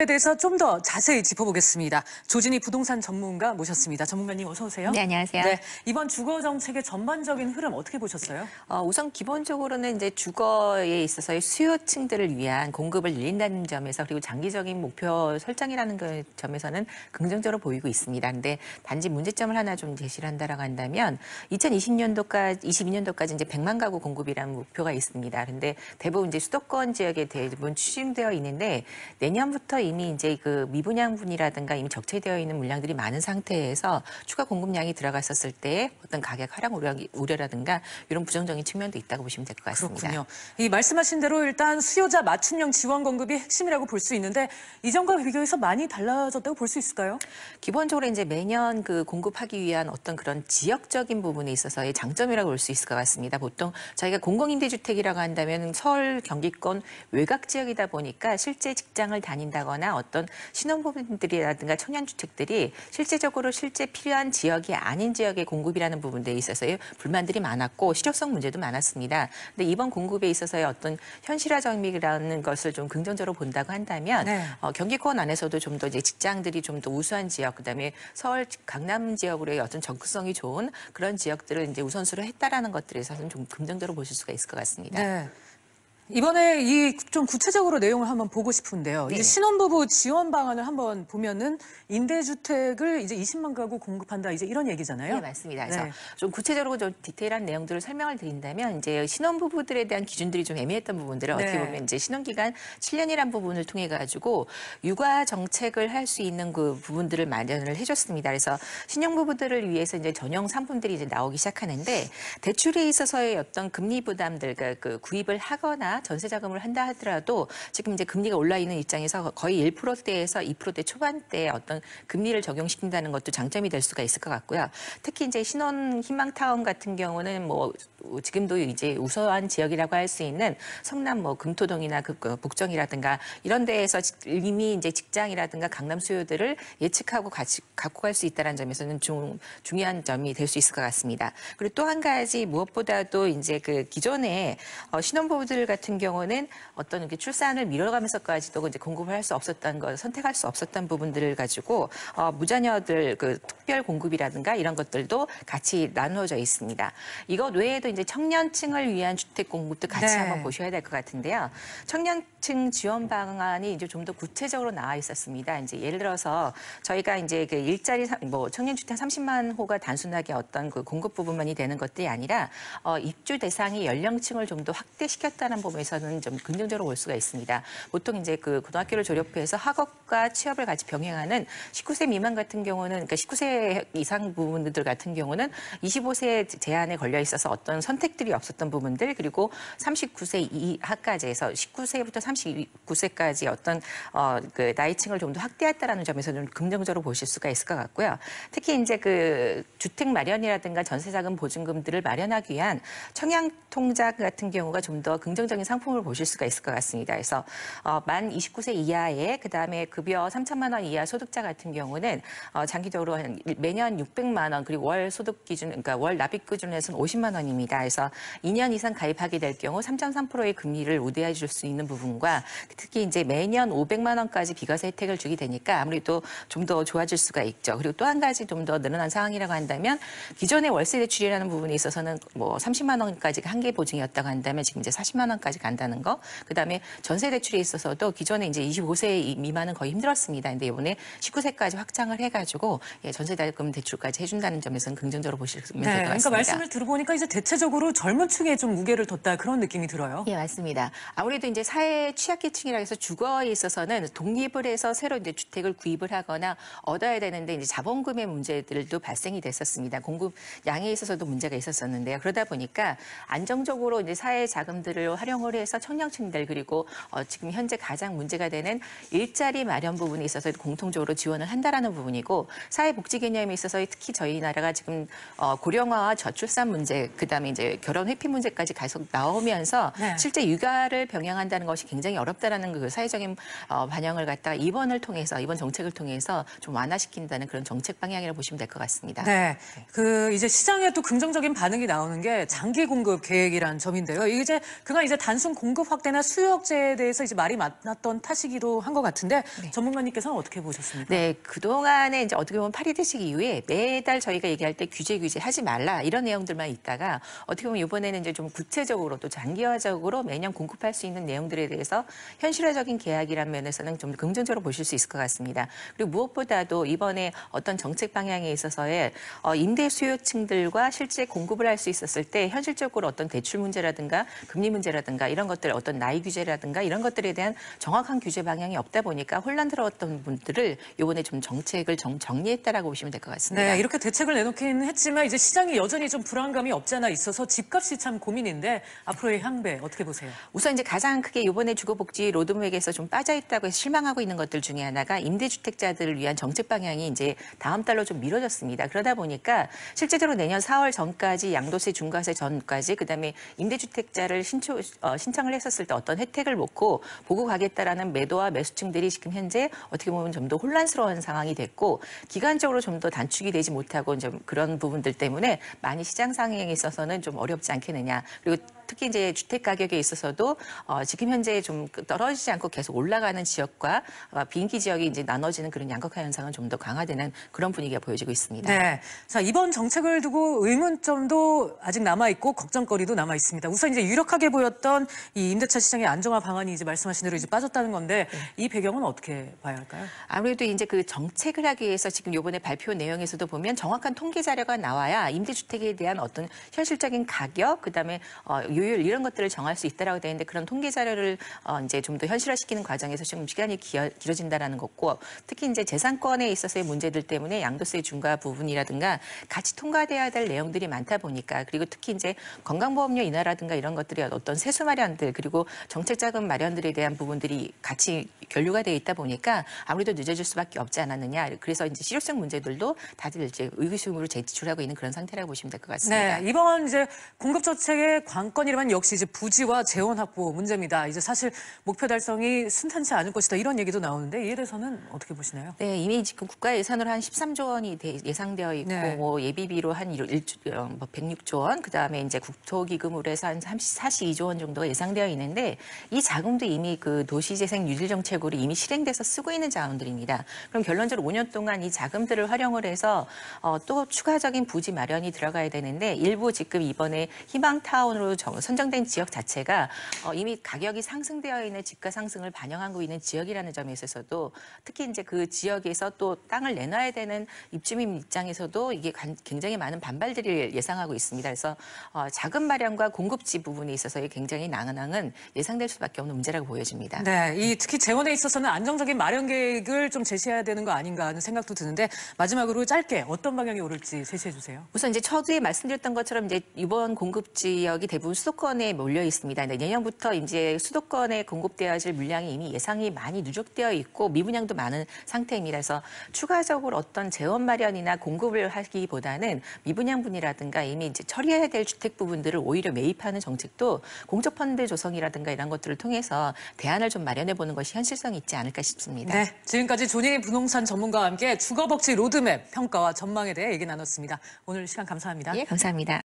대해서 좀 더 자세히 짚어보겠습니다. 조진희 부동산 전문가 모셨습니다. 전문가님 어서 오세요. 네, 안녕하세요. 네, 이번 주거 정책의 전반적인 흐름 어떻게 보셨어요? 우선 기본적으로는 이제 주거에 있어서의 수요층들을 위한 공급을 늘린다는 점에서 그리고 장기적인 목표 설정이라는 그 점에서는 긍정적으로 보이고 있습니다. 근데 단지 문제점을 하나 좀 제시를 한다라고 한다면 22년도까지 이제 100만 가구 공급이라는 목표가 있습니다. 근데 대부분 이제 수도권 지역에 대부분 추진되어 있는데 내년부터 이미 이제 그 미분양분이라든가 이미 적체되어 있는 물량들이 많은 상태에서 추가 공급량이 들어갔었을 때 어떤 가격 하락 우려라든가 이런 부정적인 측면도 있다고 보시면 될 것 같습니다. 그렇군요. 이 말씀하신 대로 일단 수요자 맞춤형 지원 공급이 핵심이라고 볼 수 있는데 이전과 비교해서 많이 달라졌다고 볼 수 있을까요? 기본적으로 이제 매년 그 공급하기 위한 어떤 그런 지역적인 부분에 있어서의 장점이라고 볼 수 있을 것 같습니다. 보통 저희가 공공임대주택이라고 한다면 서울, 경기권 외곽 지역이다 보니까 실제 직장을 다닌다거나 어떤 신혼부부들이라든가 청년주택들이 실제 필요한 지역이 아닌 지역의 공급이라는 부분에 있어서의 불만들이 많았고 실효성 문제도 많았습니다. 근데 이번 공급에 있어서의 어떤 현실화 정책이라는 것을 좀 긍정적으로 본다고 한다면 네. 경기권 안에서도 좀 더 이제 직장들이 좀 더 우수한 지역, 그다음에 서울, 강남 지역으로의 어떤 접근성이 좋은 그런 지역들을 이제 우선순위를 했다라는 것들에 있어서는 좀 긍정적으로 보실 수가 있을 것 같습니다. 네. 이번에 이 좀 구체적으로 내용을 한번 보고 싶은데요. 네. 이제 신혼부부 지원 방안을 한번 보면은 임대주택을 이제 20만 가구 공급한다 이제 이런 얘기잖아요. 네, 맞습니다. 그래서 네. 좀 구체적으로 좀 디테일한 내용들을 설명을 드린다면 이제 신혼부부들에 대한 기준들이 좀 애매했던 부분들을 네. 어떻게 보면 이제 신혼기간 7년이란 부분을 통해 가지고 육아 정책을 할 수 있는 그 부분들을 마련을 해줬습니다. 그래서 신혼부부들을 위해서 이제 전용 상품들이 이제 나오기 시작하는데 대출에 있어서의 어떤 금리 부담들, 그러니까 그 구입을 하거나 전세 자금을 한다 하더라도 지금 이제 금리가 올라 있는 입장에서 거의 1%대에서 2%대 초반대에 어떤 금리를 적용시킨다는 것도 장점이 될 수가 있을 것 같고요. 특히 이제 신혼 희망타운 같은 경우는 뭐 지금도 이제 우수한 지역이라고 할 수 있는 성남 뭐 금토동이나 그 복정이라든가 이런 데에서 이미 이제 직장이라든가 강남 수요들을 예측하고 같이 갖고 갈 수 있다는 점에서는 중요한 점이 될 수 있을 것 같습니다. 그리고 또 한 가지 무엇보다도 이제 그 기존에 신혼부부들 같은 경우는 어떤 이렇게 출산을 미뤄가면서까지도 이제 공급을 할 수 없었던 것, 선택할 수 없었던 부분들을 가지고 무자녀들 그 특별 공급이라든가 이런 것들도 같이 나누어져 있습니다. 이것 외에도 이제 청년층을 위한 주택 공급도 같이 네. 한번 보셔야 될 것 같은데요. 청년층 지원 방안이 이제 좀 더 구체적으로 나와 있었습니다. 이제 예를 들어서 저희가 이제 그 일자리 뭐 청년주택 30만 호가 단순하게 어떤 그 공급 부분만이 되는 것들이 아니라 입주 대상이 연령층을 좀 더 확대시켰다는 부분에서는 좀 긍정적으로 볼 수가 있습니다. 보통 이제 그 고등학교를 졸업해서 학업과 취업을 같이 병행하는 19세 미만 같은 경우는, 그러니까 19세 이상 부분들 같은 경우는 25세 제한에 걸려 있어서 어떤 선택들이 없었던 부분들, 그리고 39세 이하까지 해서 19세부터 39세까지 어떤 그 나이층을 좀 더 확대했다라는 점에서는 긍정적으로 보실 수가 있을 것 같고요. 특히 이제 그 주택 마련이라든가 전세자금 보증금들을 마련하기 위한 청약통장 같은 경우가 좀 더 긍정적인 상품을 보실 수가 있을 것 같습니다. 그래서 만 29세 이하의 그다음에 급여 3천만 원 이하 소득자 같은 경우는 장기적으로 매년 600만 원, 그리고 월 소득 기준, 그러니까 월 납입 기준에서는 50만 원입니다. 그래서 2년 이상 가입하게 될 경우 3.3%의 금리를 우대해 줄 수 있는 부분과 특히 이제 매년 500만 원까지 비과세 혜택을 주게 되니까 아무래도 좀 더 좋아질 수가 있죠. 그리고 또 한 가지 좀 더 늘어난 상황이라고 한다면 기존의 월세 대출이라는 부분에 있어서는 뭐 30만 원까지 한계 보증이었다고 한다면 지금 이제 40만 원까지 간다는 거. 그다음에 전세 대출에 있어서도 기존에 이제 25세 미만은 거의 힘들었습니다. 근데 이번에 19세까지 확장을 해가지고 전세자금 대출까지 해준다는 점에서는 긍정적으로 보시면 될 것 같습니다. 그러니까 말씀을 들어보니까 이제 대체적으로 젊은 층에 좀 무게를 뒀다 그런 느낌이 들어요. 예, 맞습니다. 아무래도 이제 사회 취약계층이라 해서 주거에 있어서는 독립을 해서 새로 이제 주택을 구입을 하거나 얻어야 되는데 이제 자본금의 문제들도 발생이 됐었습니다. 공급 양에 있어서도 문제가 있었었는데요. 그러다 보니까 안정적으로 이제 사회 자금들을 활용을 해서 청년층들, 그리고 지금 현재 가장 문제가 되는 일자리 마련 부분에 있어서 공통적으로 지원을 한다라는 부분이고, 사회복지 개념에 있어서 특히 저희 나라가 지금 고령화와 저출산 문제, 그다음에 이제 결혼 회피 문제까지 계속 나오면서 네. 실제 육아를 병행한다는 것이 굉장히 굉장히 어렵다라는 그 사회적인 반영을 갖다가 이번 정책을 통해서 좀 완화시킨다는 그런 정책 방향이라고 보시면 될 것 같습니다. 네. 이제 시장에 또 긍정적인 반응이 나오는 게 장기 공급 계획이라는 점인데요. 이제 그간 이제 단순 공급 확대나 수요 억제에 대해서 이제 말이 많았던 탓이기도 한 것 같은데 전문가님께서는 어떻게 보셨습니까? 네, 그동안에 이제 어떻게 보면 파리 대책 이후에 매달 저희가 얘기할 때 규제 하지 말라 이런 내용들만 있다가 어떻게 보면 이번에는 이제 좀 구체적으로 또 장기화적으로 매년 공급할 수 있는 내용들에 대해서 현실화적인 계약이라는 면에서는 좀 긍정적으로 보실 수 있을 것 같습니다. 그리고 무엇보다도 이번에 어떤 정책 방향에 있어서의 임대 수요층들과 실제 공급을 할 수 있었을 때 현실적으로 어떤 대출 문제라든가 금리 문제라든가 이런 것들 어떤 나이 규제라든가 이런 것들에 대한 정확한 규제 방향이 없다 보니까 혼란스러웠던 분들을 이번에 좀 정책을 정리했다라고 보시면 될 것 같습니다. 네, 이렇게 대책을 내놓긴 했지만 이제 시장이 여전히 좀 불안감이 없지 않아 있어서 집값이 참 고민인데 앞으로의 향배 어떻게 보세요? 우선 이제 가장 크게 이번에 주거복지 로드맵에서 좀 빠져 있다고 해서 실망하고 있는 것들 중에 하나가 임대주택자들을 위한 정책 방향이 이제 다음 달로 좀 미뤄졌습니다. 그러다 보니까 실제적으로 내년 4월 전까지 양도세 중과세 전까지 그다음에 임대주택자를 신청을 했었을 때 어떤 혜택을 보고 가겠다라는 매도와 매수층들이 지금 현재 어떻게 보면 좀 더 혼란스러운 상황이 됐고 기간적으로 좀 더 단축이 되지 못하고 이제 그런 부분들 때문에 많이 시장 상황에 있어서는 좀 어렵지 않겠느냐. 그리고 특히 이제 주택 가격에 있어서도 지금 현재 좀 떨어지지 않고 계속 올라가는 지역과 비인기 지역이 이제 나눠지는 그런 양극화 현상은 좀 더 강화되는 그런 분위기가 보여지고 있습니다. 네. 자, 이번 정책을 두고 의문점도 아직 남아있고 걱정거리도 남아있습니다. 우선 이제 유력하게 보였던 이 임대차 시장의 안정화 방안이 이제 말씀하신 대로 이제 빠졌다는 건데 이 배경은 어떻게 봐야 할까요? 아무래도 이제 그 정책을 하기 위해서 지금 이번에 발표 내용에서도 보면 정확한 통계 자료가 나와야 임대주택에 대한 어떤 현실적인 가격, 그다음에 요율 이런 것들을 정할 수 있다라고 되어 있는데 그런 통계 자료를 이제 좀 더 현실화시키는 과정에서 좀 시간이 길어진다라는 거고 특히 이제 재산권에 있어서의 문제들 때문에 양도세 중과 부분이라든가 같이 통과돼야 될 내용들이 많다 보니까 그리고 특히 이제 건강보험료 인하라든가 이런 것들이 어떤 세수 마련들 그리고 정책자금 마련들에 대한 부분들이 같이 결류가 되어 있다 보니까 아무래도 늦어질 수밖에 없지 않았느냐. 그래서 이제 실효성 문제들도 다들 이제 의구심으로 제출하고 있는 그런 상태라고 보시면 될 것 같습니다. 네, 이번 이제 공급 정책의 관건이라면 역시 이제 부지와 재원 확보 문제입니다. 이제 사실 목표 달성이 순탄치 않을 것이다 이런 얘기도 나오는데 이에 대해서는 어떻게 보시나요? 네, 이미 지금 국가 예산으로 한 13조 원이 예상되어 있고 네. 뭐 예비비로 한 106조 원, 그다음에 이제 국토기금으로 해서 한 42조 원 정도가 예상되어 있는데 이 자금도 이미 그 도시재생 뉴딜 정책으로 이미 실행돼서 쓰고 있는 자원들입니다. 그럼 결론적으로 5년 동안 이 자금들을 활용을 해서 또 추가적인 부지 마련이 들어가야 되는데 일부 지금 이번에 희망타운으로 선정된 지역 자체가 이미 가격이 상승되어 있는 집가 상승을 반영하고 있는 지역이라는 점에 있어서도 특히 이제 그 지역에서 또 땅을 내놔야 되는 입주민 입장에서도 이게 굉장히 많은 반발들을 예상하고 있습니다. 그래서 자금 마련과 공급지 부분에 있어서 굉장히 낭은 예상될 수밖에 없는 문제라고 보여집니다. 네, 특히 재원에 있어서는 안정적인 마련 계획을 좀 제시해야 되는 거 아닌가 하는 생각도 드는데 마지막으로 짧게 어떤 방향이 오를지 제시해 주세요. 우선 이제 초두에 말씀드렸던 것처럼 이제 이번 공급 지역이 대부분 수도권에 몰려 있습니다. 내년부터 이제 수도권에 공급되어질 물량이 이미 예상이 많이 누적되어 있고 미분양도 많은 상태입니다. 그래서 추가적으로 어떤 재원 마련이나 공급을 하기보다는 미분양분이라든가 이미 이제 처리해야 될 주택 부분들을 오히려 매입하는 정책도 공적 펀드 조성이라든가 이런 것들을 통해서 대안을 좀 마련해 보는 것이 현실성이 있지 않을까 싶습니다. 네, 지금까지 존인 부동산 전문가와 함께 주거복지 로드맵 평가와 전망에 대해 얘기 나눴습니다. 오늘 시간 감사합니다. 예, 감사합니다.